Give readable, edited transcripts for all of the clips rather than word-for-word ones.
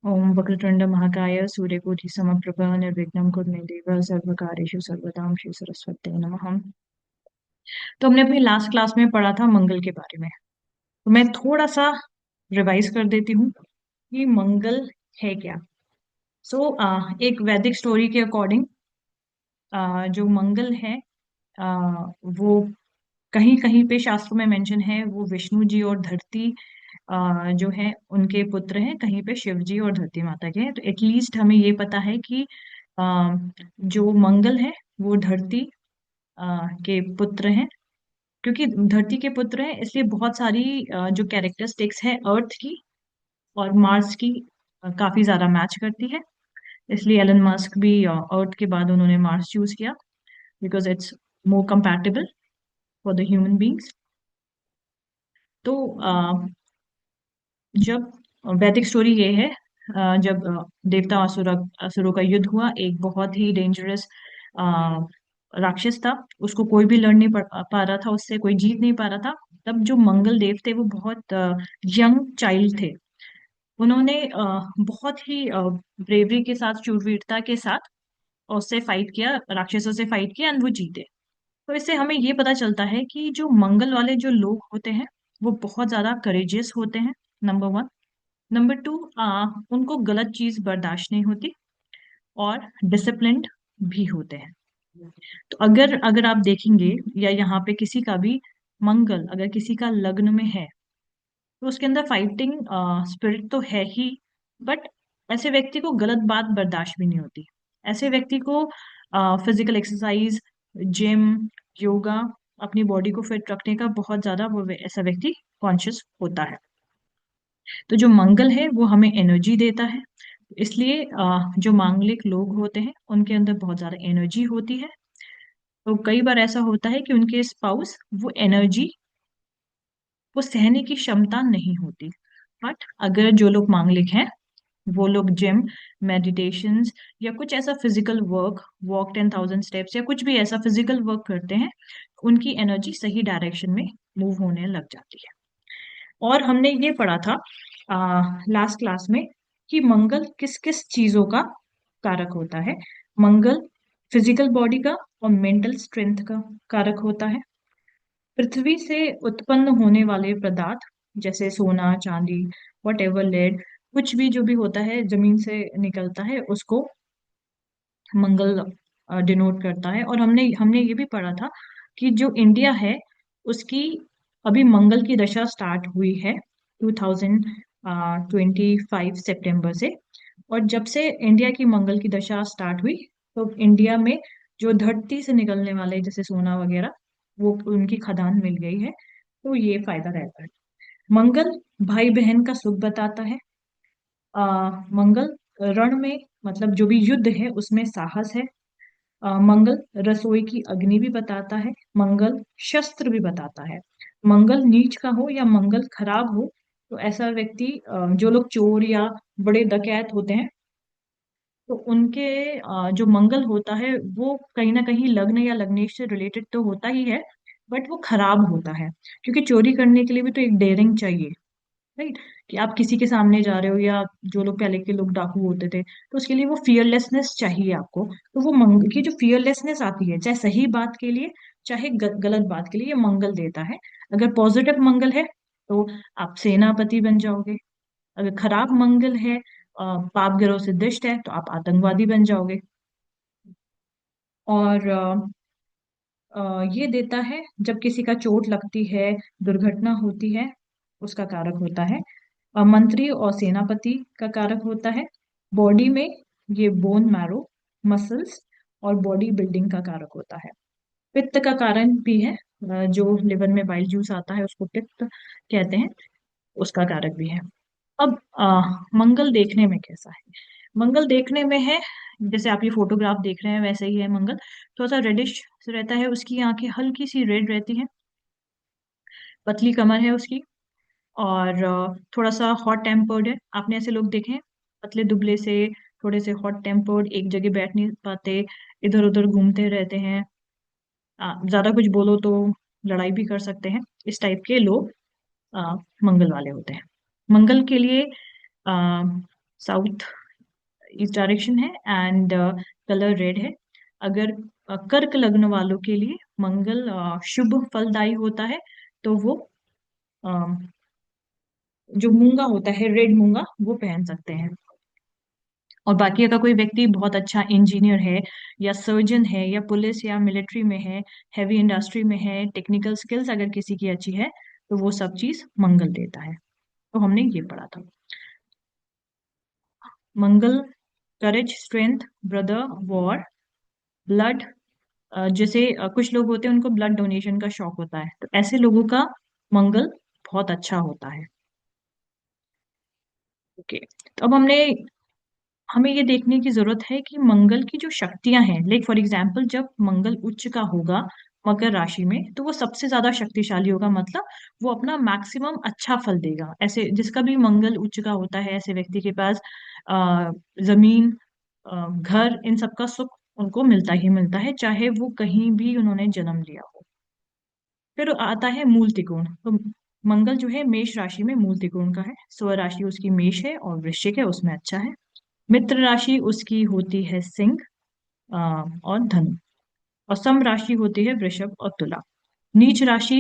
ओम वक्रतुंड महाकाय सूर्यकोटि समप्रभ निर्विघ्नं कुरु मे देव सर्वकार्येषु सर्वदां श्री सरस्वती नमः। तो हमने अपनी लास्ट क्लास में पढ़ा था मंगल के बारे में। तो मैं थोड़ा सा रिवाइज कर देती हूँ कि मंगल है क्या। एक वैदिक स्टोरी के अकॉर्डिंग जो मंगल है वो कहीं कहीं पे शास्त्रों में मेंशन है, वो विष्णु जी और धरती जो है उनके पुत्र हैं, कहीं पे शिव जी और धरती माता के हैं। तो एटलीस्ट हमें ये पता है कि अ, जो मंगल है वो धरती के पुत्र हैं। क्योंकि धरती के पुत्र हैं इसलिए बहुत सारी जो कैरेक्टरिस्टिक्स है अर्थ की और मार्स की काफी ज्यादा मैच करती है। इसलिए एलन मस्क भी अर्थ के बाद उन्होंने मार्स चूज किया, because it's more compatible for the human beings. तो जब वैदिक स्टोरी ये है, जब देवता असुरों का युद्ध हुआ, एक बहुत ही डेंजरस राक्षस था, उसको कोई भी लड़ नहीं पा रहा था, उससे कोई जीत नहीं पा रहा था। तब जो मंगल देव थे वो बहुत यंग चाइल्ड थे। उन्होंने बहुत ही ब्रेवरी के साथ, शूरवीरता के साथ उससे फाइट किया, राक्षसों से फाइट किया, एंड वो जीते। तो इससे हमें ये पता चलता है कि जो मंगल वाले जो लोग होते हैं वो बहुत ज्यादा करेजियस होते हैं, नंबर वन। नंबर टू, उनको गलत चीज बर्दाश्त नहीं होती, और डिसिप्लिन्ड भी होते हैं। तो अगर अगर आप देखेंगे या यहाँ पे किसी का भी मंगल अगर किसी का लग्न में है, तो उसके अंदर फाइटिंग स्पिरिट तो है ही, बट ऐसे व्यक्ति को गलत बात बर्दाश्त भी नहीं होती। ऐसे व्यक्ति को फिजिकल एक्सरसाइज, जिम, योगा, अपनी बॉडी को फिट रखने का बहुत ज्यादा वो ऐसा व्यक्ति कॉन्शियस होता है। तो जो मंगल है वो हमें एनर्जी देता है, इसलिए जो मांगलिक लोग होते हैं उनके अंदर बहुत ज्यादा एनर्जी होती है। तो कई बार ऐसा होता है कि उनके स्पाउस वो एनर्जी वो सहने की क्षमता नहीं होती। बट अगर जो लोग मांगलिक हैं वो लोग जिम, मेडिटेशंस या कुछ ऐसा फिजिकल वर्क, वॉक 10,000 स्टेप्स या कुछ भी ऐसा फिजिकल वर्क करते हैं, उनकी एनर्जी सही डायरेक्शन में मूव होने लग जाती है। और हमने ये पढ़ा था लास्ट क्लास में कि मंगल किस किस चीजों का कारक होता है। मंगल फिजिकल बॉडी का और मेंटल स्ट्रेंथ का कारक होता है। पृथ्वी से उत्पन्न होने वाले पदार्थ जैसे सोना, चांदी, वट एवर, लेड, कुछ भी जो भी होता है जमीन से निकलता है, उसको मंगल डिनोट करता है। और हमने हमने ये भी पढ़ा था कि जो इंडिया है उसकी अभी मंगल की दशा स्टार्ट हुई है 2025 सितंबर से। और जब से इंडिया की मंगल की दशा स्टार्ट हुई, तो इंडिया में जो धरती से निकलने वाले जैसे सोना वगैरह, वो उनकी खदान मिल गई है। तो ये फायदा रहता है। मंगल भाई बहन का सुख बताता है। मंगल रण में, मतलब जो भी युद्ध है उसमें साहस है। मंगल रसोई की अग्नि भी बताता है। मंगल शस्त्र भी बताता है। मंगल नीच का हो या मंगल खराब हो, तो ऐसा व्यक्ति, जो लोग चोर या बड़े डकैत होते हैं, तो उनके जो मंगल होता है वो कहीं ना कहीं लग्न या लग्नेश से रिलेटेड तो होता ही है, बट वो खराब होता है। क्योंकि चोरी करने के लिए भी तो एक डेयरिंग चाहिए, राइट? कि आप किसी के सामने जा रहे हो, या जो लोग पहले के लोग डाकू होते थे, तो उसके लिए वो फियरलेसनेस चाहिए आपको। तो वो मंगल की जो फियरलेसनेस आती है, चाहे सही बात के लिए चाहे गलत बात के लिए, ये मंगल देता है। अगर पॉजिटिव मंगल है तो आप सेनापति बन जाओगे। अगर खराब मंगल है, पाप ग्रहों से दुष्ट है, तो आप आतंकवादी बन जाओगे। और ये देता है जब किसी का चोट लगती है, दुर्घटना होती है, उसका कारक होता है। मंत्री और सेनापति का कारक होता है। बॉडी में ये बोन मैरो, मसल्स और बॉडी बिल्डिंग का कारक होता है। पित्त का कारण भी है, जो लिवर में बाइल जूस आता है उसको पित्त कहते हैं, उसका कारक भी है। अब मंगल देखने में कैसा है? मंगल देखने में है, जैसे आप ये फोटोग्राफ देख रहे हैं वैसे ही है मंगल। थोड़ा सा रेडिश रहता है, उसकी आंखें हल्की सी रेड रहती हैं, पतली कमर है उसकी, और थोड़ा सा हॉट टेम्पर्ड है। आपने ऐसे लोग देखे हैं, पतले दुबले से, थोड़े से हॉट टेम्पर्ड, एक जगह बैठ नहीं पाते, इधर उधर घूमते रहते हैं, ज्यादा कुछ बोलो तो लड़ाई भी कर सकते हैं। इस टाइप के लोग मंगल वाले होते हैं। मंगल के लिए साउथ ईस्ट डायरेक्शन है, एंड कलर रेड है। अगर कर्क लग्न वालों के लिए मंगल शुभ फलदायी होता है, तो वो अ, जो मूंगा होता है, रेड मूंगा, वो पहन सकते हैं। और बाकी अगर कोई व्यक्ति बहुत अच्छा इंजीनियर है, या सर्जन है, या पुलिस या मिलिट्री में है, हैवी इंडस्ट्री में है, टेक्निकल स्किल्स अगर किसी की अच्छी है, तो वो सब चीज मंगल देता है। तो हमने ये पढ़ा था। मंगल करेज, स्ट्रेंथ, ब्रदर, वॉर, ब्लड। जैसे कुछ लोग होते हैं उनको ब्लड डोनेशन का शौक होता है, तो ऐसे लोगों का मंगल बहुत अच्छा होता है। ओके। तो अब हमें ये देखने की जरूरत है कि मंगल की जो शक्तियां हैं, लाइक फॉर एग्जाम्पल जब मंगल उच्च का होगा मकर राशि में, तो वो सबसे ज्यादा शक्तिशाली होगा, मतलब वो अपना मैक्सिमम अच्छा फल देगा। ऐसे जिसका भी मंगल उच्च का होता है, ऐसे व्यक्ति के पास जमीन, घर, इन सब का सुख उनको मिलता ही मिलता है, चाहे वो कहीं भी उन्होंने जन्म लिया हो। फिर आता है मूल त्रिकोण। तो मंगल जो है मेष राशि में मूल त्रिकोण का है। स्व राशि उसकी मेष है और वृश्चिक है, उसमें अच्छा है। मित्र राशि उसकी होती है सिंह और धनु। और सम राशि होती है वृषभ और तुला। नीच राशि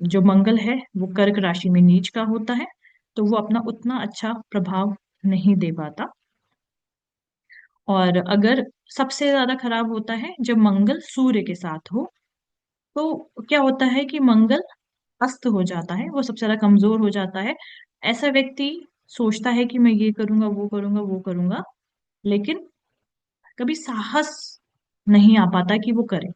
जो मंगल है वो कर्क राशि में नीच का होता है, तो वो अपना उतना अच्छा प्रभाव नहीं दे पाता। और अगर सबसे ज्यादा खराब होता है जब मंगल सूर्य के साथ हो, तो क्या होता है कि मंगल अस्त हो जाता है, वो सबसे ज्यादा कमजोर हो जाता है। ऐसा व्यक्ति सोचता है कि मैं ये करूंगा, वो करूंगा, वो करूंगा, लेकिन कभी साहस नहीं आ पाता कि वो करे।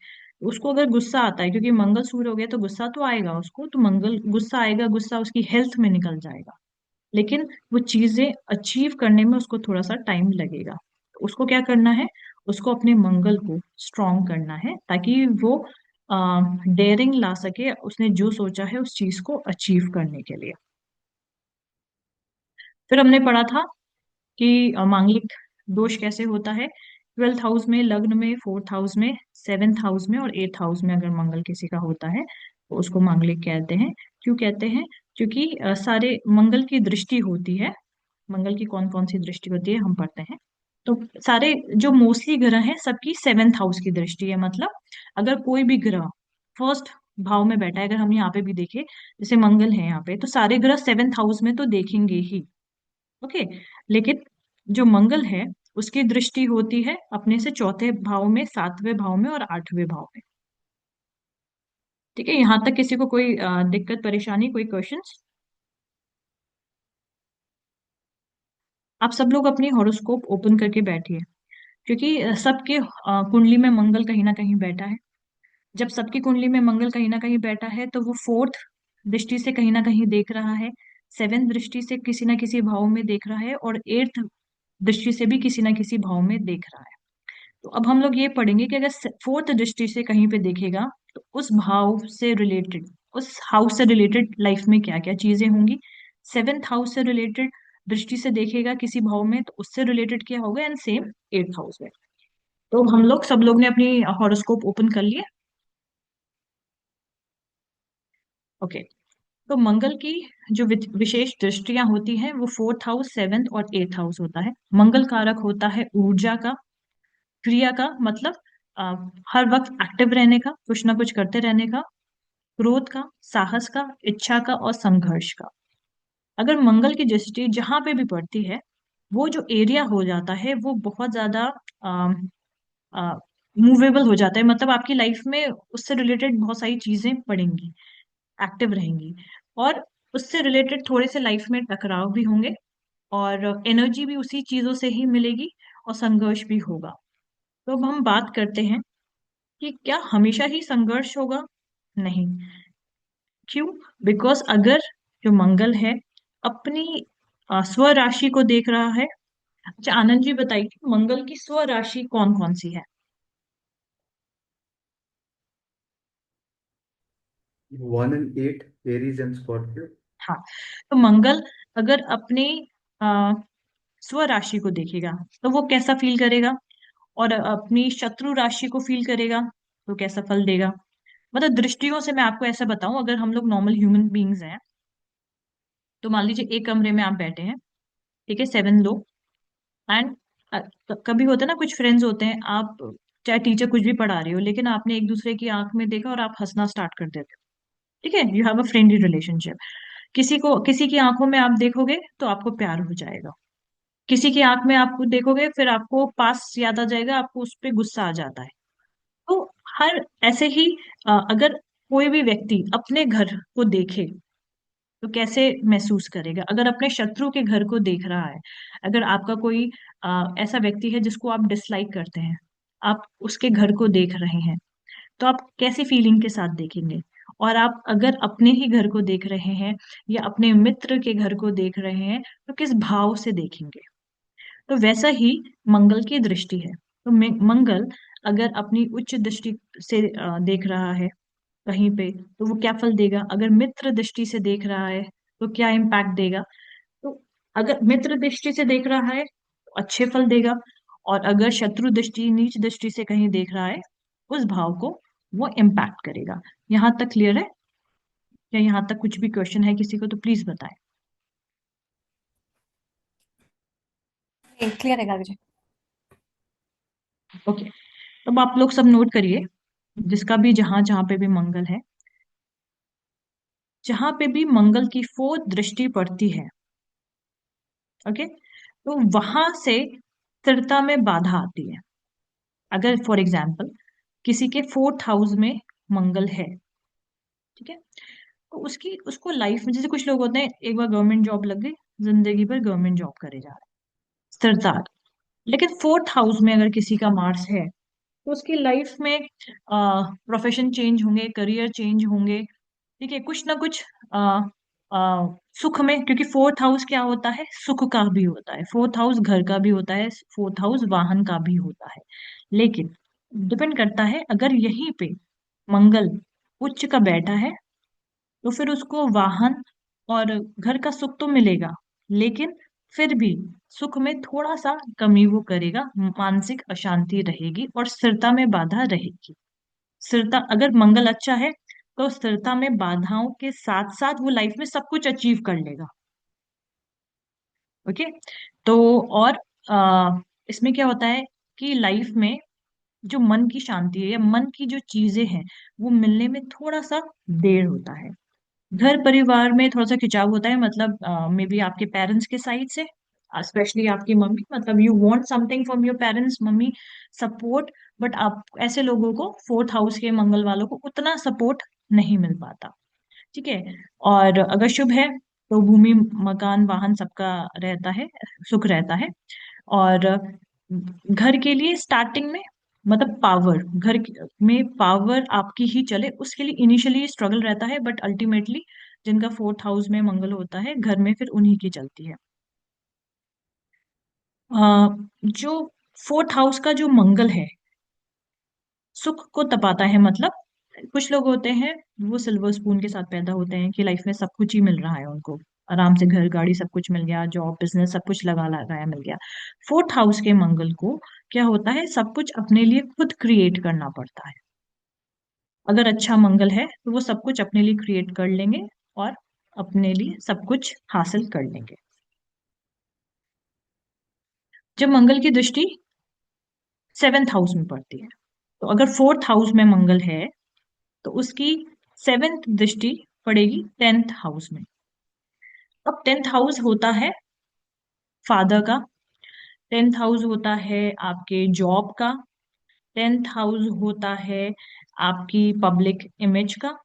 उसको अगर गुस्सा आता है, क्योंकि मंगल सूर्य हो गया, तो गुस्सा तो आएगा उसको, तो मंगल गुस्सा आएगा, गुस्सा उसकी हेल्थ में निकल जाएगा, लेकिन वो चीजें अचीव करने में उसको थोड़ा सा टाइम लगेगा। तो उसको क्या करना है, उसको अपने मंगल को स्ट्रॉन्ग करना है, ताकि वो डेयरिंग ला सके, उसने जो सोचा है उस चीज को अचीव करने के लिए। फिर हमने पढ़ा था कि मांगलिक दोष कैसे होता है। 12th हाउस में, लग्न में, 4th हाउस में, 7th हाउस में और 8th हाउस में अगर मंगल किसी का होता है, तो उसको मांगलिक कहते हैं। क्यों कहते हैं? क्योंकि सारे मंगल की दृष्टि होती है। मंगल की कौन कौन सी दृष्टि होती है हम पढ़ते हैं। तो सारे जो मोस्टली ग्रह हैं सबकी 7th हाउस की दृष्टि है। मतलब अगर कोई भी ग्रह फर्स्ट भाव में बैठा है, अगर हम यहाँ पे भी देखें, जैसे मंगल है यहाँ पे, तो सारे ग्रह 7th हाउस में तो देखेंगे ही। ओके। लेकिन जो मंगल है उसकी दृष्टि होती है अपने से चौथे भाव में, 7वें भाव में और 8वें भाव में। ठीक है, यहाँ तक किसी को कोई दिक्कत, परेशानी, कोई क्वेश्चंस? आप सब लोग अपनी हॉरोस्कोप ओपन करके बैठिए, क्योंकि सबके कुंडली में मंगल कहीं ना कहीं बैठा है। जब सबकी कुंडली में मंगल कहीं ना कहीं बैठा है, तो वो 4th दृष्टि से कहीं ना कहीं देख रहा है, 7th दृष्टि से किसी ना किसी भाव में देख रहा है, और 8th दृष्टि से भी किसी ना किसी भाव में देख रहा है। तो अब हम लोग ये पढ़ेंगे कि अगर 4th दृष्टि से कहीं पे देखेगा, तो उस भाव से रिलेटेड, उस हाउस से रिलेटेड लाइफ में क्या क्या चीजें होंगी। 7th हाउस से रिलेटेड दृष्टि से देखेगा किसी भाव में, तो उससे रिलेटेड क्या होगा, एंड सेम 8th हाउस में। तो हम लोग, सब लोग ने अपनी हॉरोस्कोप ओपन कर लिया? ओके। तो मंगल की जो विशेष दृष्टियां होती हैं, वो 4th हाउस, 7th और 8th हाउस होता है। मंगल कारक होता है ऊर्जा का, क्रिया का, मतलब अ, हर वक्त एक्टिव रहने का, कुछ ना कुछ करते रहने का, क्रोध का, साहस का, इच्छा का और संघर्ष का। अगर मंगल की दृष्टि जहां पे भी पड़ती है, वो जो एरिया हो जाता है वो बहुत ज्यादा मूवेबल हो जाता है, मतलब आपकी लाइफ में उससे रिलेटेड बहुत सारी चीजें पड़ेंगी, एक्टिव रहेंगी, और उससे रिलेटेड थोड़े से लाइफ में टकराव भी होंगे, और एनर्जी भी उसी चीजों से ही मिलेगी, और संघर्ष भी होगा। तो अब हम बात करते हैं कि क्या हमेशा ही संघर्ष होगा? नहीं। क्यों? बिकॉज अगर जो मंगल है अपनी स्व राशि को देख रहा है। अच्छा आनंद जी बताइए, मंगल की स्व राशि कौन कौन सी है? 1 and 8, Aries and Scorpio. हाँ। तो मंगल अगर अपनी आ, स्व राशि को देखेगा, तो वो कैसा फील करेगा, और अपनी शत्रु राशि को फील करेगा, तो कैसा फल देगा? मतलब दृष्टियों से मैं आपको ऐसा बताऊं, अगर हम लोग नॉर्मल ह्यूमन बींग्स हैं, तो मान लीजिए एक कमरे में आप बैठे हैं, ठीक है, 7 लोग। एंड कभी होता है ना, कुछ फ्रेंड्स होते हैं, आप चाहे टीचर कुछ भी पढ़ा रहे हो, लेकिन आपने एक दूसरे की आंख में देखा और आप हंसना स्टार्ट कर देते हो। ठीक है, you have a friendly relationship. किसी की आंखों में आप देखोगे तो आपको प्यार हो जाएगा। किसी की आंख में आप देखोगे, फिर आपको पास याद आ जाएगा, आपको उस पर गुस्सा आ जाता है। तो हर ऐसे ही अगर कोई भी व्यक्ति अपने घर को देखे तो कैसे महसूस करेगा, अगर अपने शत्रु के घर को देख रहा है, अगर आपका कोई ऐसा व्यक्ति है जिसको आप डिसलाइक करते हैं, आप उसके घर को देख रहे हैं, तो आप कैसी फीलिंग के साथ देखेंगे। और आप अगर अपने ही घर को देख रहे हैं या अपने मित्र के घर को देख रहे हैं, तो किस भाव से देखेंगे। तो वैसा ही मंगल की दृष्टि है। तो मंगल अगर अपनी उच्च दृष्टि से देख रहा है कहीं पे, तो वो क्या फल देगा। अगर मित्र दृष्टि से देख रहा है तो क्या इम्पैक्ट देगा। तो अगर मित्र दृष्टि से देख रहा है तो अच्छे फल देगा, और अगर शत्रु दृष्टि, नीच दृष्टि से कहीं देख रहा है, उस भाव को वो इम्पैक्ट करेगा। यहाँ तक क्लियर है? या यहाँ तक कुछ भी क्वेश्चन है किसी को तो प्लीज बताएं। क्लियर है कागज। ओके, अब आप लोग सब नोट करिए, जिसका भी जहां जहां पे भी मंगल है, जहां पे भी मंगल की 4th दृष्टि पड़ती है, ओके, तो वहां से स्थिरता में बाधा आती है। अगर फॉर एग्जाम्पल किसी के 4th हाउस में मंगल है, ठीक है, तो उसकी उसको लाइफ में, जैसे कुछ लोग होते हैं एक बार गवर्नमेंट जॉब लग गई, जिंदगी भर गवर्नमेंट जॉब करे जा रहे हैं, स्थिरता आ गई। लेकिन 4th हाउस में अगर किसी का मार्स है, तो उसकी लाइफ में प्रोफेशन चेंज होंगे, करियर चेंज होंगे। ठीक है, कुछ ना कुछ आ, सुख में, क्योंकि 4th हाउस क्या होता है, सुख का भी होता है, 4th हाउस घर का भी होता है, 4th हाउस वाहन का भी होता है। लेकिन डिपेंड करता है, अगर यहीं पे मंगल उच्च का बैठा है, तो फिर उसको वाहन और घर का सुख तो मिलेगा, लेकिन फिर भी सुख में थोड़ा सा कमी वो करेगा, मानसिक अशांति रहेगी और स्थिरता में बाधा रहेगी। स्थिरता, अगर मंगल अच्छा है तो स्थिरता में बाधाओं के साथ साथ वो लाइफ में सब कुछ अचीव कर लेगा। ओके, तो और इसमें क्या होता है कि लाइफ में जो मन की शांति है या मन की जो चीजें हैं, वो मिलने में थोड़ा सा देर होता है। घर परिवार में थोड़ा सा खिंचाव होता है, मतलब मे बी आपके पेरेंट्स के साइड से, स्पेशली आपकी मम्मी, मतलब you want something from your parents, mummy support, but आप ऐसे लोगों को 4th हाउस के मंगल वालों को उतना सपोर्ट नहीं मिल पाता। ठीक है, और अगर शुभ है तो भूमि, मकान, वाहन सबका रहता है, सुख रहता है। और घर के लिए स्टार्टिंग में, मतलब पावर, में पावर आपकी ही चले उसके लिए इनिशियली स्ट्रगल रहता है, बट अल्टीमेटली जिनका 4th हाउस में मंगल होता है घर में, फिर उन्हीं की चलती है। जो 4th हाउस का जो मंगल है, सुख को तपाता है, मतलब कुछ लोग होते हैं वो सिल्वर स्पून के साथ पैदा होते हैं कि लाइफ में सब कुछ ही मिल रहा है उनको, आराम से घर गाड़ी सब कुछ मिल गया, जॉब बिजनेस सब कुछ लगा लगाया मिल गया। 4th हाउस के मंगल को क्या होता है, सब कुछ अपने लिए खुद क्रिएट करना पड़ता है। अगर अच्छा मंगल है तो वो सब कुछ अपने लिए क्रिएट कर लेंगे और अपने लिए सब कुछ हासिल कर लेंगे। जब मंगल की दृष्टि 7th हाउस में पड़ती है, तो अगर 4th हाउस में मंगल है तो उसकी 7th दृष्टि पड़ेगी 10th हाउस में। अब 10th हाउस होता है फादर का, 10th हाउस होता है आपके जॉब का, 10th हाउस होता है आपकी पब्लिक इमेज का।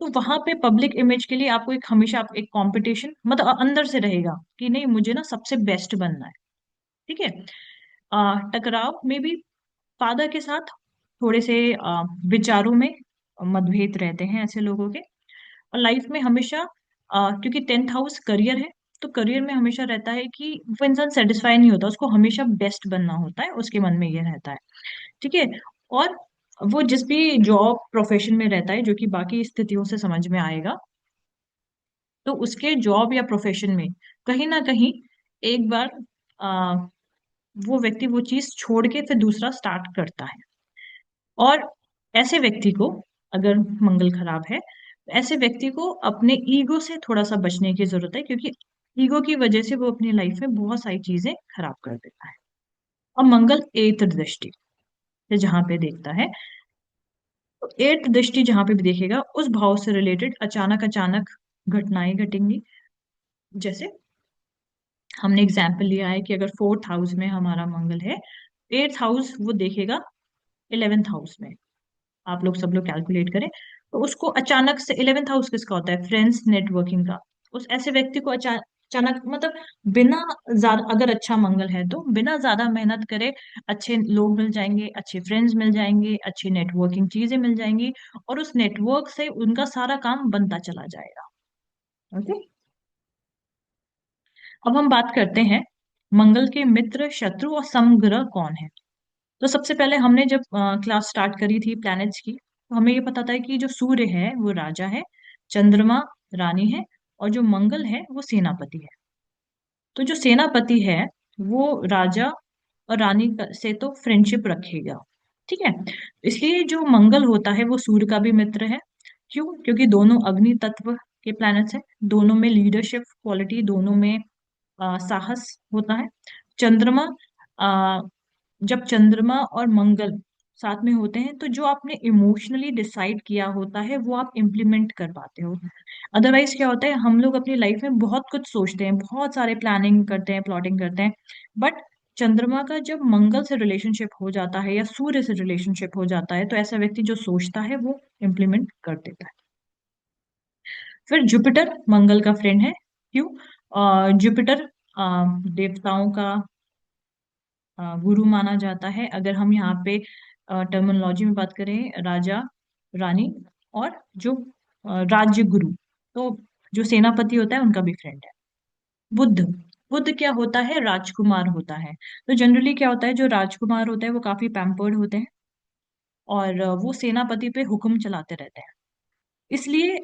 तो वहां पे पब्लिक इमेज के लिए आपको एक, हमेशा आप एक कंपटीशन, मतलब अंदर से रहेगा कि नहीं मुझे ना सबसे बेस्ट बनना है। ठीक है, टकराव में भी फादर के साथ थोड़े से विचारों में मतभेद रहते हैं ऐसे लोगों के। और लाइफ में हमेशा क्योंकि 10th हाउस करियर है, तो करियर में हमेशा रहता है कि वो इंसान सेटिस्फाई नहीं होता, उसको हमेशा बेस्ट बनना होता है, उसके मन में ये रहता है। ठीक है, और वो जिस भी जॉब प्रोफेशन में रहता है, जो कि बाकी स्थितियों से समझ में आएगा, तो उसके जॉब या प्रोफेशन में कहीं ना कहीं एक बार आ, वो व्यक्ति वो चीज छोड़ के फिर दूसरा स्टार्ट करता है। और ऐसे व्यक्ति को, अगर मंगल खराब है, तो ऐसे व्यक्ति को अपने ईगो से थोड़ा सा बचने की जरूरत है, क्योंकि ईगो की वजह से वो अपनी लाइफ में बहुत सारी चीजें खराब कर देता है। अब मंगल एट दृष्टि से जहां पे देखता है, तो एट दृष्टि जहां पे भी देखेगा उस भाव से रिलेटेड अचानक अचानक घटनाएं घटेंगी। जैसे हमने एग्जाम्पल लिया है कि अगर फोर्थ हाउस में हमारा मंगल है, एट्थ हाउस वो देखेगा इलेवेंथ हाउस में। आप लोग सब लोग कैलकुलेट करें, तो उसको अचानक से, इलेवेंथ हाउस किसका होता है, फ्रेंड्स नेटवर्किंग का। उस ऐसे व्यक्ति को अचानक मतलब बिना ज्यादा, अगर अच्छा मंगल है तो बिना ज्यादा मेहनत करे अच्छे लोग मिल जाएंगे, अच्छे फ्रेंड्स मिल जाएंगे, अच्छी नेटवर्किंग चीजें मिल जाएंगी, और उस नेटवर्क से उनका सारा काम बनता चला जाएगा। ओके। अब हम बात करते हैं मंगल के मित्र, शत्रु और समग्रह कौन है। तो सबसे पहले हमने जब क्लास स्टार्ट करी थी प्लैनेट्स की, तो हमें ये पता था कि जो सूर्य है वो राजा है, चंद्रमा रानी है, और जो मंगल है वो सेनापति है। तो जो सेनापति है वो राजा और रानी से तो फ्रेंडशिप रखेगा, ठीक है। इसलिए जो मंगल होता है वो सूर्य का भी मित्र है। क्यों? क्योंकि दोनों अग्नि तत्व के प्लैनेट्स हैं, दोनों में लीडरशिप क्वालिटी, दोनों में साहस होता है। चंद्रमा, जब चंद्रमा और मंगल साथ में होते हैं तो जो आपने इमोशनली डिसाइड किया होता है वो आप इम्प्लीमेंट कर पाते हो। अदरवाइज क्या होता है, हम लोग अपनी लाइफ में बहुत कुछ सोचते हैं, बहुत सारे प्लानिंग करते हैं, प्लॉटिंग करते हैं, बट चंद्रमा का जब मंगल से रिलेशनशिप हो जाता है या सूर्य से रिलेशनशिप हो जाता है, तो ऐसा व्यक्ति जो सोचता है वो इम्प्लीमेंट कर देता है। फिर जुपिटर मंगल का फ्रेंड है। क्यों? जुपिटर देवताओं का गुरु माना जाता है। अगर हम यहाँ पे टर्मिनोलॉजी में बात करें, राजा, रानी और जो राज्य गुरु, तो जो सेनापति होता है उनका भी फ्रेंड है। बुध, बुध क्या होता है, राजकुमार होता है। तो जनरली क्या होता है, जो राजकुमार होते हैं वो काफी पैम्पर्ड होते हैं, और वो सेनापति पे हुक्म चलाते रहते हैं। इसलिए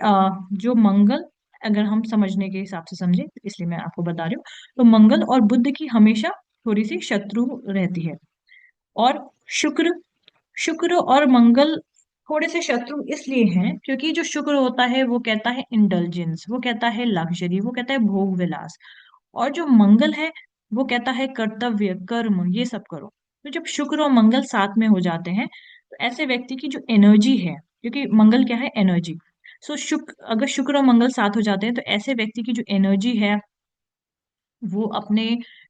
जो मंगल, अगर हम समझने के हिसाब से समझे, इसलिए मैं आपको बता रही हूँ, तो मंगल और बुध की हमेशा थोड़ी सी शत्रु रहती है। और शुक्र, शुक्र और मंगल थोड़े से शत्रु इसलिए हैं क्योंकि जो शुक्र होता है वो कहता है इंडल्जेंस, वो कहता है लग्जरी, वो कहता है भोग विलास, और जो मंगल है वो कहता है कर्तव्य, कर्म, ये सब करो। तो जब शुक्र और मंगल साथ में हो जाते हैं तो ऐसे व्यक्ति की जो एनर्जी है, क्योंकि मंगल क्या है, एनर्जी। सो शुक्र, अगर शुक्र और मंगल साथ हो जाते हैं तो ऐसे व्यक्ति की जो एनर्जी है वो अपने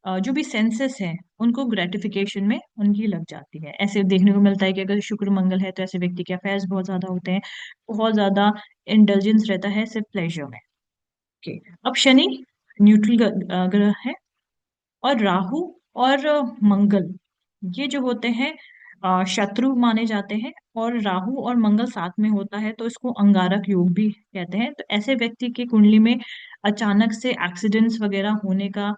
जो भी सेंसेस हैं उनको ग्रेटिफिकेशन में उनकी लग जाती है। ऐसे देखने को मिलता है कि अगर शुक्र मंगल है तो ऐसे व्यक्ति के अफेयर्स बहुत ज्यादा होते हैं, बहुत ज्यादा इंटेलिजेंस रहता है सिर्फ प्लेजर में। ओके। अब शनि न्यूट्रल ग्रह है, और राहु और मंगल, ये जो होते हैं शत्रु माने जाते हैं। और राहु और मंगल साथ में होता है तो इसको अंगारक योग भी कहते हैं। तो ऐसे व्यक्ति की कुंडली में अचानक से एक्सीडेंट्स वगैरह होने का,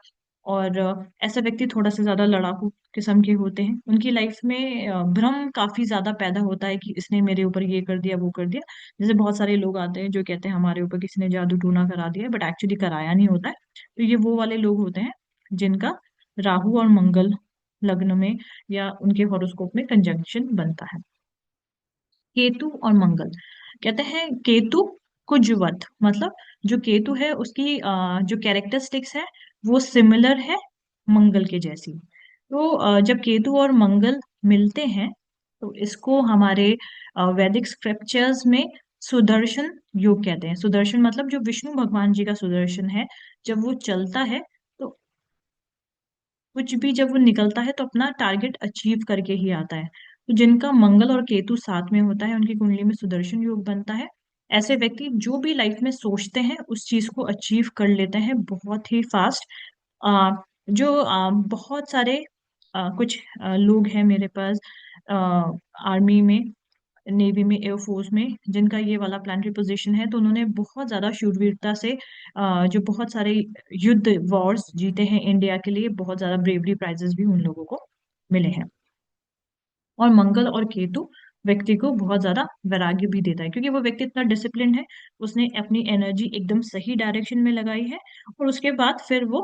और ऐसा व्यक्ति थोड़ा सा ज्यादा लड़ाकू किस्म के होते हैं, उनकी लाइफ में भ्रम काफी ज्यादा पैदा होता है कि इसने मेरे ऊपर ये कर दिया, वो कर दिया। जैसे बहुत सारे लोग आते हैं जो कहते हैं हमारे ऊपर किसी ने जादू टूना करा दिया, बट एक्चुअली कराया नहीं होता है। तो ये वो वाले लोग होते हैं जिनका राहु और मंगल लग्न में या उनके हॉरोस्कोप में कंजंक्शन बनता है। केतु और मंगल, कहते हैं केतु कुजवत, मतलब जो केतु है उसकी जो कैरेक्टरिस्टिक्स है वो सिमिलर है मंगल के जैसी। तो जब केतु और मंगल मिलते हैं तो इसको हमारे वैदिक स्क्रिप्चर्स में सुदर्शन योग कहते हैं। सुदर्शन मतलब जो विष्णु भगवान जी का सुदर्शन है, जब वो चलता है तो कुछ भी जब वो निकलता है तो अपना टारगेट अचीव करके ही आता है। तो जिनका मंगल और केतु साथ में होता है उनकी कुंडली में सुदर्शन योग बनता है। ऐसे व्यक्ति जो भी लाइफ में सोचते हैं उस चीज को अचीव कर लेते हैं बहुत ही फास्ट। बहुत सारे कुछ लोग हैं मेरे पास, आर्मी में, नेवी में, एयरफोर्स में, जिनका ये वाला प्लानिटरी पोजीशन है, तो उन्होंने बहुत ज्यादा शूरवीरता से जो बहुत सारे युद्ध वॉर्स जीते हैं इंडिया के लिए, बहुत ज्यादा ब्रेवरी प्राइजेस भी उन लोगों को मिले हैं। और मंगल और केतु व्यक्ति को बहुत ज्यादा वैराग्य भी देता है, क्योंकि वो व्यक्ति इतना डिसिप्लिन है, उसने अपनी एनर्जी एकदम सही डायरेक्शन में लगाई है, और उसके बाद फिर वो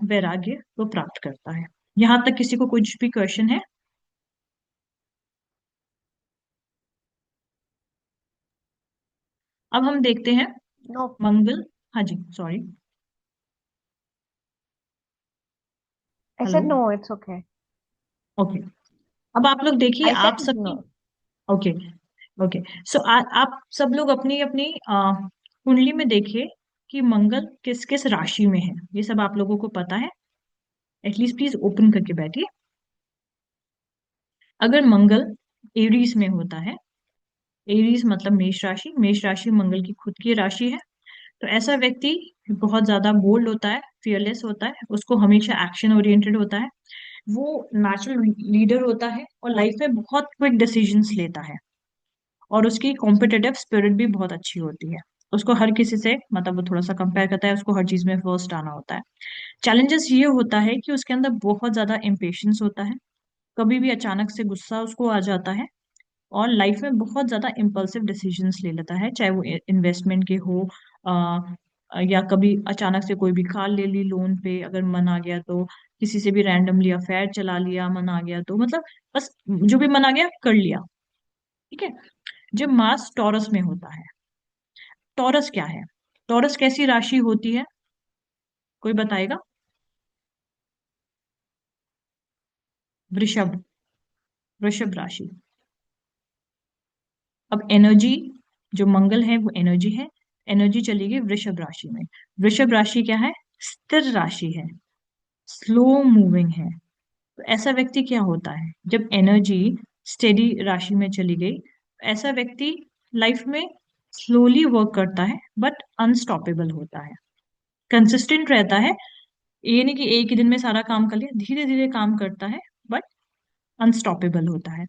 वैराग्य को प्राप्त करता है। यहाँ तक किसी को कुछ भी क्वेश्चन है? अब हम देखते हैं नो। मंगल, हाँ जी, sorry. I hello. said no, it's okay. Okay. अब आप लोग देखिए, I said आप सबकी। no. ओके। ओके। सो आप सब लोग अपनी अपनी कुंडली में देखिए कि मंगल किस किस राशि में है। ये सब आप लोगों को पता है। एटलीस्ट प्लीज ओपन करके बैठिए। अगर मंगल एरीज में होता है, एरीज मतलब मेष राशि, मेष राशि मंगल की खुद की राशि है, तो ऐसा व्यक्ति बहुत ज्यादा बोल्ड होता है, फियरलेस होता है, उसको हमेशा एक्शन ओरिएंटेड होता है, वो नेचुरल लीडर होता है और लाइफ में बहुत क्विक डिसीजंस लेता है, और उसकी कॉम्पिटिटिव स्पिरिट भी बहुत अच्छी होती है। उसको हर किसी से मतलब वो थोड़ा सा कंपेयर करता है, उसको हर चीज में फर्स्ट आना होता है। चैलेंजेस ये होता है कि उसके अंदर बहुत ज्यादा इम्पेशंस होता है, कभी भी अचानक से गुस्सा उसको आ जाता है, और लाइफ में बहुत ज्यादा इम्पल्सिव डिसीजंस ले लेता है, चाहे वो इन्वेस्टमेंट के हो, या कभी अचानक से कोई भी कार ले ली लोन पे अगर मन आ गया तो, किसी से भी रैंडमली अफेयर चला लिया मन आ गया तो, मतलब बस जो भी मन आ गया कर लिया। ठीक है। जब मार्स टॉरस में होता है, टॉरस क्या है, टॉरस कैसी राशि होती है, कोई बताएगा? वृषभ। वृषभ राशि। अब एनर्जी, जो मंगल है वो एनर्जी है, एनर्जी चली गई वृषभ राशि में। वृषभ राशि क्या है? स्थिर राशि है, स्लो मूविंग है। तो ऐसा व्यक्ति क्या होता है जब एनर्जी स्टेडी राशि में चली गई, तो ऐसा व्यक्ति लाइफ में स्लोली वर्क करता है बट अनस्टॉपेबल होता है, कंसिस्टेंट रहता है। ये नहीं कि एक ही दिन में सारा काम कर लिया, धीरे धीरे काम करता है, बट अनस्टॉपेबल होता है।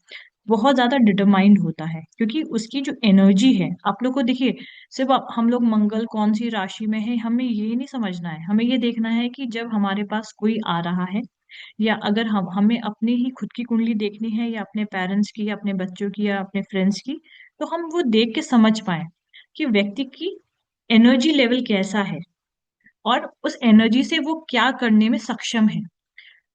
बहुत ज्यादा डिटरमाइंड होता है, क्योंकि उसकी जो एनर्जी है, आप लोग को देखिए, सिर्फ हम लोग मंगल कौन सी राशि में है हमें ये नहीं समझना है, हमें ये देखना है कि जब हमारे पास कोई आ रहा है, या अगर हमें अपनी ही खुद की कुंडली देखनी है, या अपने पेरेंट्स की, या अपने बच्चों की, या अपने फ्रेंड्स की, तो हम वो देख के समझ पाए कि व्यक्ति की एनर्जी लेवल कैसा है, और उस एनर्जी से वो क्या करने में सक्षम है।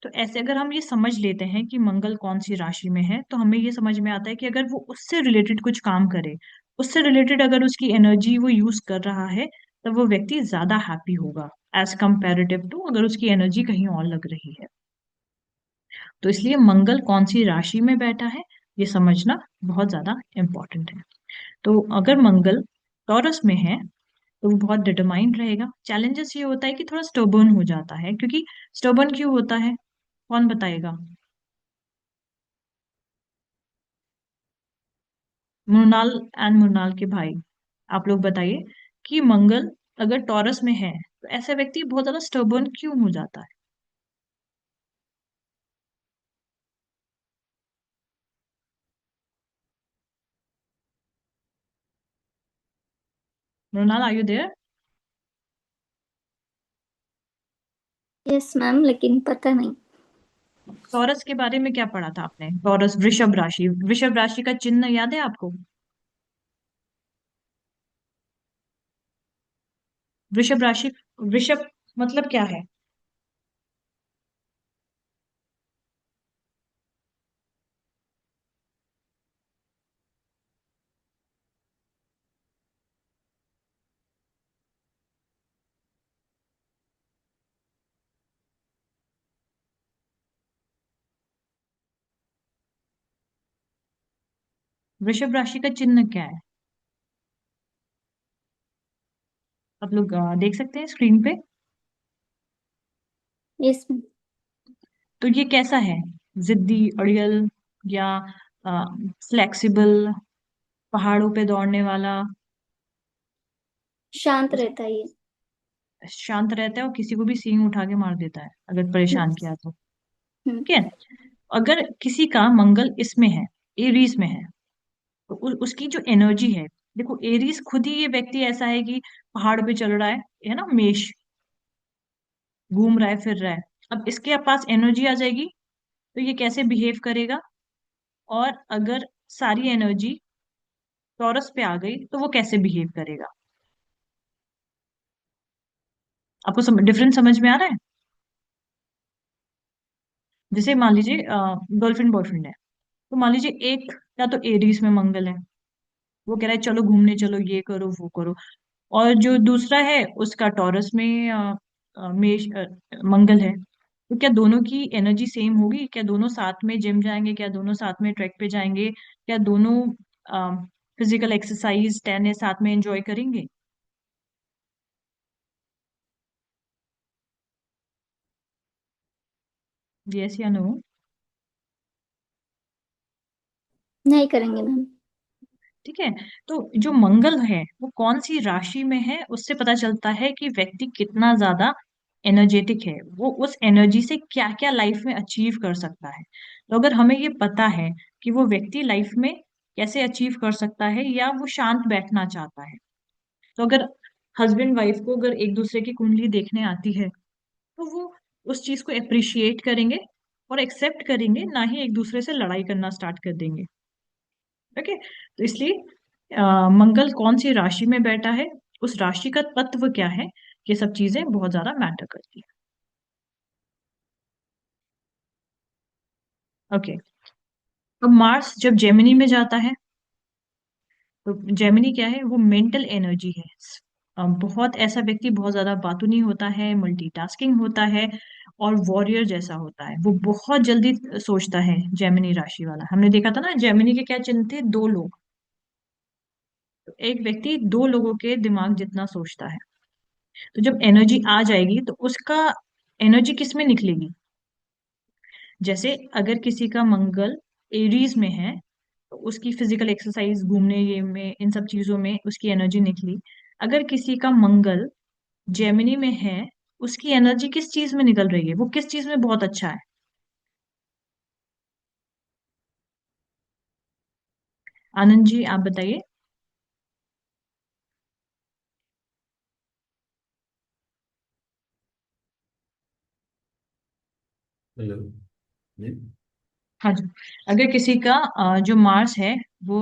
तो ऐसे अगर हम ये समझ लेते हैं कि मंगल कौन सी राशि में है, तो हमें ये समझ में आता है कि अगर वो उससे रिलेटेड कुछ काम करे, उससे रिलेटेड अगर उसकी एनर्जी वो यूज कर रहा है, तब वो व्यक्ति ज्यादा हैप्पी होगा एज कंपेरेटिव टू अगर उसकी एनर्जी कहीं और लग रही है। तो इसलिए मंगल कौन सी राशि में बैठा है, ये समझना बहुत ज्यादा इम्पोर्टेंट है। तो अगर मंगल टॉरस में है, तो वो बहुत डिटरमाइंड रहेगा। चैलेंजेस ये होता है कि थोड़ा स्टर्बर्न हो जाता है, क्योंकि स्टर्बर्न क्यों होता है, कौन बताएगा? मृणाल एंड मृणाल के भाई, आप लोग बताइए कि मंगल अगर टॉरस में है, तो ऐसा व्यक्ति बहुत ज्यादा स्टर्बर्न क्यों हो जाता है? Mrinal, are you there? Yes ma'am, लेकिन पता नहीं। टॉरस के बारे में क्या पढ़ा था आपने? टॉरस वृषभ राशि, वृषभ राशि का चिन्ह याद है आपको? वृषभ राशि, वृषभ मतलब क्या है? वृषभ राशि का चिन्ह क्या है? आप लोग देख सकते हैं स्क्रीन पे। Yes ma'am. तो ये कैसा है? जिद्दी, अड़ियल, या फ्लेक्सिबल, पहाड़ों पे दौड़ने वाला? शांत रहता है ये। शांत रहता है और किसी को भी सींग उठा के मार देता है अगर परेशान यस। किया तो। हम्म। ठीक है। अगर किसी का मंगल इसमें है, एरीज में है, तो उसकी जो एनर्जी है, देखो एरीज खुद ही ये व्यक्ति ऐसा है कि पहाड़ पे चल रहा है ना, मेष घूम रहा है फिर रहा है। अब इसके पास एनर्जी आ जाएगी, तो ये कैसे बिहेव करेगा? और अगर सारी एनर्जी टॉरस पे आ गई, तो वो कैसे बिहेव करेगा? आपको डिफरेंस समझ में आ रहा है? जैसे मान लीजिए गर्लफ्रेंड बॉयफ्रेंड है, तो मान लीजिए एक या तो एरीज में मंगल है, वो कह रहा है चलो घूमने चलो, ये करो वो करो, और जो दूसरा है उसका टॉरस में मेष मंगल है, तो क्या दोनों की एनर्जी सेम होगी? क्या दोनों साथ में जिम जाएंगे? क्या दोनों साथ में ट्रैक पे जाएंगे? क्या दोनों फिजिकल एक्सरसाइज टेनिस साथ में एंजॉय करेंगे? यस या नो? नहीं करेंगे मैम। ठीक है। तो जो मंगल है वो कौन सी राशि में है, उससे पता चलता है कि व्यक्ति कितना ज्यादा एनर्जेटिक है, वो उस एनर्जी से क्या क्या लाइफ में अचीव कर सकता है। तो अगर हमें ये पता है कि वो व्यक्ति लाइफ में कैसे अचीव कर सकता है, या वो शांत बैठना चाहता है, तो अगर हस्बैंड वाइफ को अगर एक दूसरे की कुंडली देखने आती है, तो वो उस चीज को अप्रिशिएट करेंगे और एक्सेप्ट करेंगे, ना ही एक दूसरे से लड़ाई करना स्टार्ट कर देंगे। ओके। तो इसलिए मंगल कौन सी राशि में बैठा है, उस राशि का तत्व क्या है, ये सब चीजें बहुत ज्यादा मैटर करती है। ओके। अब मार्स जब जेमिनी में जाता है, तो जेमिनी क्या है, वो मेंटल एनर्जी है। बहुत ऐसा व्यक्ति बहुत ज्यादा बातूनी होता है, मल्टीटास्किंग होता है, और वॉरियर जैसा होता है। वो बहुत जल्दी सोचता है जेमिनी राशि वाला। हमने देखा था ना, जेमिनी के क्या चिन्ह थे, दो लोग। तो एक व्यक्ति दो लोगों के दिमाग जितना सोचता है। तो जब एनर्जी आ जाएगी तो उसका एनर्जी किस में निकलेगी? जैसे अगर किसी का मंगल एरीज में है, तो उसकी फिजिकल एक्सरसाइज, घूमने ये में, इन सब चीजों में उसकी एनर्जी निकली। अगर किसी का मंगल जेमिनी में है, उसकी एनर्जी किस चीज में निकल रही है, वो किस चीज में बहुत अच्छा है? आनंद जी आप बताइए। हेलो जी। हाँ जी। अगर किसी का जो मार्स है वो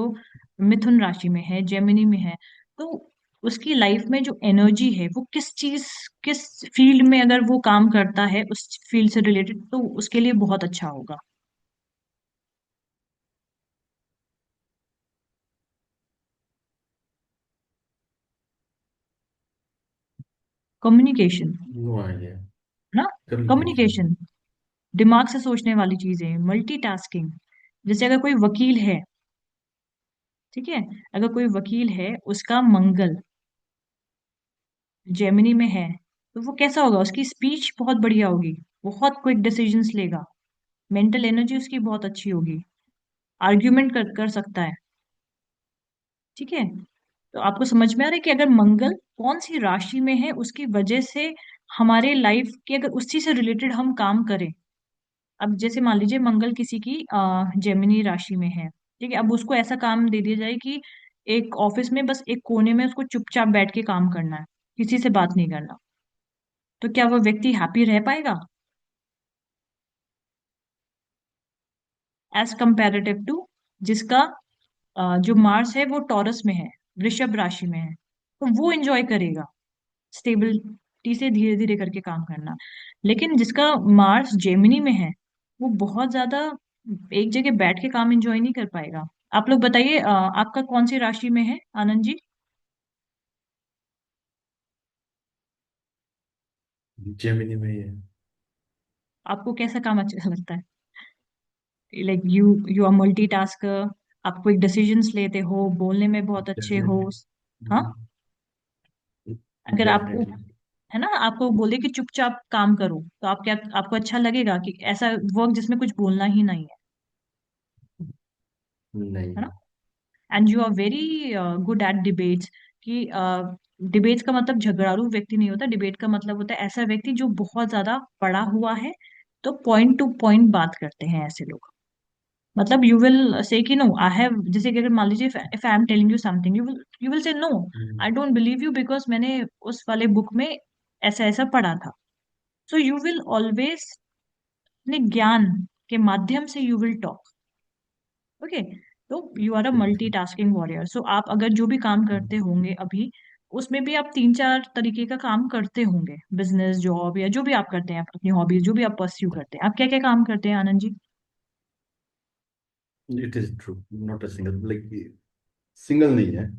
मिथुन राशि में है, जेमिनी में है, तो उसकी लाइफ में जो एनर्जी है वो किस चीज, किस फील्ड में अगर वो काम करता है उस फील्ड से रिलेटेड, तो उसके लिए बहुत अच्छा होगा। कम्युनिकेशन। No idea. ना? कम्युनिकेशन। कम्युनिकेशन, दिमाग से सोचने वाली चीजें, मल्टीटास्किंग। जैसे अगर कोई वकील है, ठीक है, अगर कोई वकील है, उसका मंगल जेमिनी में है, तो वो कैसा होगा? उसकी स्पीच बहुत बढ़िया होगी, बहुत क्विक डिसीजंस लेगा, मेंटल एनर्जी उसकी बहुत अच्छी होगी, आर्ग्यूमेंट कर सकता है। ठीक है। तो आपको समझ में आ रहा है कि अगर मंगल कौन सी राशि में है, उसकी वजह से हमारे लाइफ के, अगर उसी से रिलेटेड हम काम करें। अब जैसे मान लीजिए मंगल किसी की जेमिनी राशि में है, ठीक है, अब उसको ऐसा काम दे दिया जाए कि एक ऑफिस में बस एक कोने में उसको चुपचाप बैठ के काम करना है, किसी से बात नहीं करना, तो क्या वो व्यक्ति हैप्पी रह पाएगा? एज कंपेरेटिव टू जिसका जो मार्स है वो टॉरस में है, वृषभ राशि में है, तो वो एंजॉय करेगा स्टेबिलिटी से धीरे धीरे करके काम करना। लेकिन जिसका मार्स जेमिनी में है, वो बहुत ज्यादा एक जगह बैठ के काम एंजॉय नहीं कर पाएगा। आप लोग बताइए, आपका कौन सी राशि में है आनंद जी? जेमिनी में ही है। आपको कैसा काम अच्छा लगता है? Like you you are multitasker, आप क्विक डिसीजंस लेते हो, बोलने में बहुत अच्छे हो। डेफिनेटली। हाँ। अगर आपको, डेफिनेटली। है ना, आपको बोले कि चुपचाप काम करो, तो आप क्या, आपको अच्छा लगेगा कि ऐसा वर्क जिसमें कुछ बोलना ही नहीं है नहीं। ना? And you are very good at debates, कि डिबेट्स का मतलब झगड़ालू व्यक्ति नहीं होता, डिबेट का मतलब होता है ऐसा व्यक्ति जो बहुत ज्यादा पढ़ा हुआ है, तो पॉइंट टू पॉइंट बात करते हैं ऐसे लोग। मतलब यू विल से कि नो आई हैव, जैसे कि अगर मान लीजिए if I am telling you something, you will say no, I don't believe you because मैंने उस वाले बुक में ऐसा ऐसा पढ़ा था। सो यू विल ऑलवेज अपने ज्ञान के माध्यम से यू विल टॉक। ओके। तो you are a multitasking warrior. So आप अगर जो भी काम करते होंगे अभी, उसमें भी आप तीन चार तरीके का काम करते होंगे, बिजनेस, जॉब, या जो भी आप करते हैं, अपनी हॉबीज जो भी आप परस्यू करते हैं, आप क्या क्या काम करते हैं Anand ji? It is true. Not a single, like single नहीं है।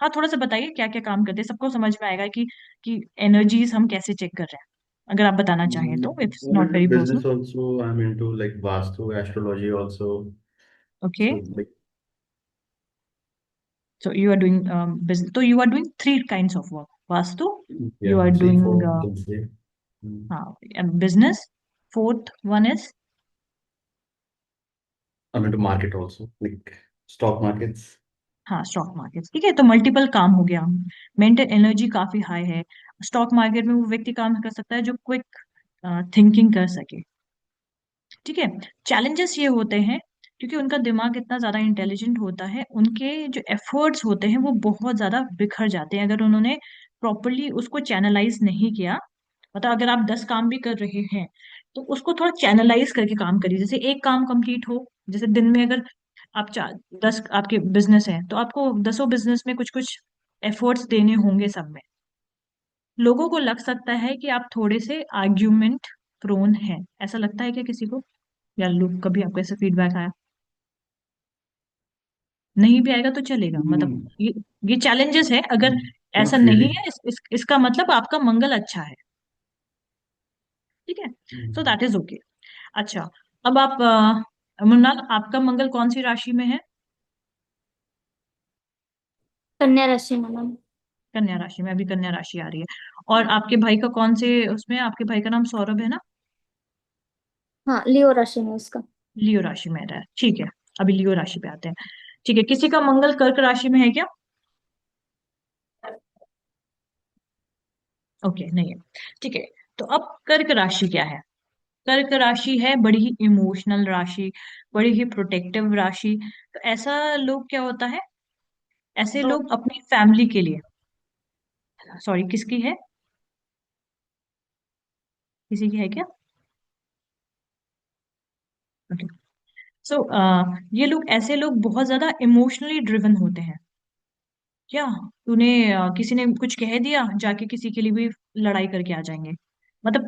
हाँ, थोड़ा सा बताइए क्या क्या काम करते हैं, सबको समझ में आएगा कि एनर्जीज हम कैसे चेक कर रहे हैं। अगर आप बताना चाहें तो, it's I'm not into very personal. business also. I'm into like Vastu, astrology also. Okay, So like so you are doing business, तो you are doing three kinds of work: Vastu, you yeah, are three, doing, four you can say. Mm. हाँ, business, fourth one is, I'm into market also, like stock markets. हाँ, stock market. ठीक है, तो multiple काम हो गया। Mental energy काफी high है। स्टॉक मार्केट में वो व्यक्ति काम कर सकता है जो क्विक थिंकिंग कर सके। ठीक है। चैलेंजेस ये होते हैं, क्योंकि उनका दिमाग इतना ज्यादा इंटेलिजेंट होता है, उनके जो एफर्ट्स होते हैं वो बहुत ज्यादा बिखर जाते हैं अगर उन्होंने प्रॉपरली उसको चैनलाइज नहीं किया। मतलब अगर आप 10 काम भी कर रहे हैं तो उसको थोड़ा चैनलाइज करके काम करिए। जैसे एक काम कंप्लीट हो, जैसे दिन में अगर आप 10 आपके बिजनेस है तो आपको 10 बिजनेस में कुछ कुछ एफर्ट्स देने होंगे सब में। लोगों को लग सकता है कि आप थोड़े से आर्ग्यूमेंट प्रोन है, ऐसा लगता है क्या किसी को? या लोग कभी आपको ऐसा फीडबैक आया? नहीं भी आएगा तो चलेगा, मतलब Mm, ये चैलेंजेस है। अगर ऐसा not नहीं really. है, इसका मतलब आपका मंगल अच्छा है। ठीक है, सो Mm. That is okay. अच्छा, अब आप मुन्ना, आपका मंगल कौन सी राशि में है? कन्या राशि में मैम। कन्या राशि में, अभी कन्या राशि आ रही है। और आपके भाई का कौन से उसमें है? आपके भाई का नाम सौरभ है ना? हाँ, लियो राशि में उसका। लियो राशि में रहा है, ठीक है। अभी लियो राशि पे आते हैं। ठीक है, किसी का मंगल कर्क राशि में है क्या? ओके, नहीं है। ठीक है, तो अब कर्क राशि क्या है? कर्क राशि है बड़ी ही इमोशनल राशि, बड़ी ही प्रोटेक्टिव राशि। तो ऐसा लोग क्या होता है, ऐसे लोग अपनी फैमिली के लिए, सॉरी, किसकी है, किसी की है क्या? ओके, सो ये लोग, ऐसे लोग बहुत ज्यादा इमोशनली ड्रिवन होते हैं। क्या तूने किसी ने कुछ कह दिया, जाके किसी के लिए भी लड़ाई करके आ जाएंगे। मतलब